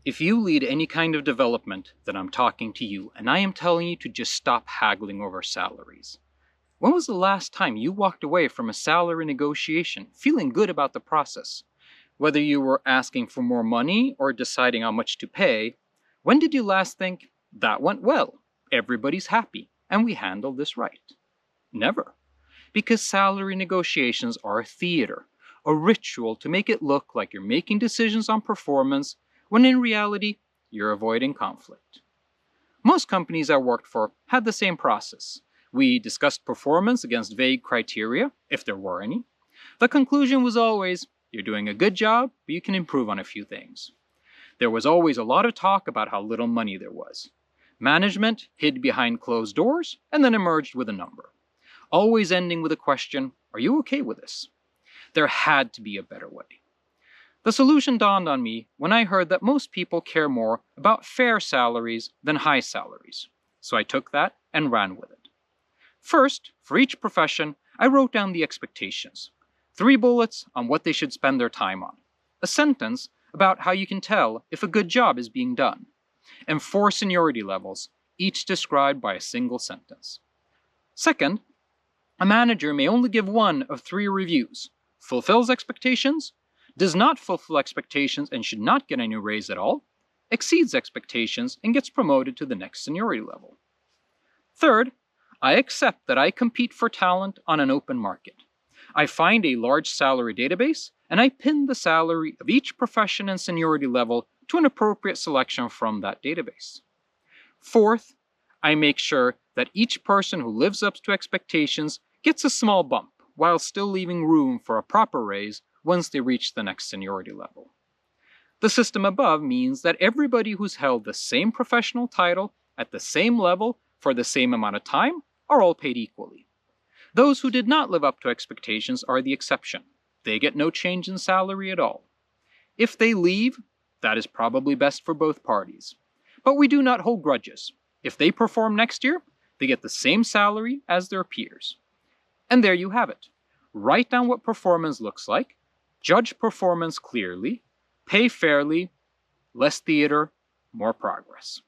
If you lead any kind of development, then I'm talking to you, and I am telling you to just stop haggling over salaries. When was the last time you walked away from a salary negotiation feeling good about the process? Whether you were asking for more money or deciding how much to pay, when did you last think, that went well, everybody's happy, and we handled this right? Never. Because salary negotiations are a theater, a ritual to make it look like you're making decisions on performance when in reality, you're avoiding conflict. Most companies I worked for had the same process. We discussed performance against vague criteria, if there were any. The conclusion was always, you're doing a good job, but you can improve on a few things. There was always a lot of talk about how little money there was. Management hid behind closed doors and then emerged with a number. Always ending with a question, are you okay with this? There had to be a better way. The solution dawned on me when I heard that most people care more about fair salaries than high salaries. So I took that and ran with it. First, for each profession, I wrote down the expectations. 3 bullets on what they should spend their time on. A sentence about how you can tell if a good job is being done. And 4 seniority levels, each described by a single sentence. Second, a manager may only give 1 of 3 reviews. Fulfills expectations, does not fulfill expectations and should not get any raise at all, exceeds expectations and gets promoted to the next seniority level. Third, I accept that I compete for talent on an open market. I find a large salary database and I pin the salary of each profession and seniority level to an appropriate selection from that database. Fourth, I make sure that each person who lives up to expectations gets a small bump while still leaving room for a proper raise once they reach the next seniority level. The system above means that everybody who's held the same professional title at the same level for the same amount of time are all paid equally. Those who did not live up to expectations are the exception. They get no change in salary at all. If they leave, that is probably best for both parties. But we do not hold grudges. If they perform next year, they get the same salary as their peers. And there you have it. Write down what performance looks like, judge performance clearly, pay fairly, less theater, more progress.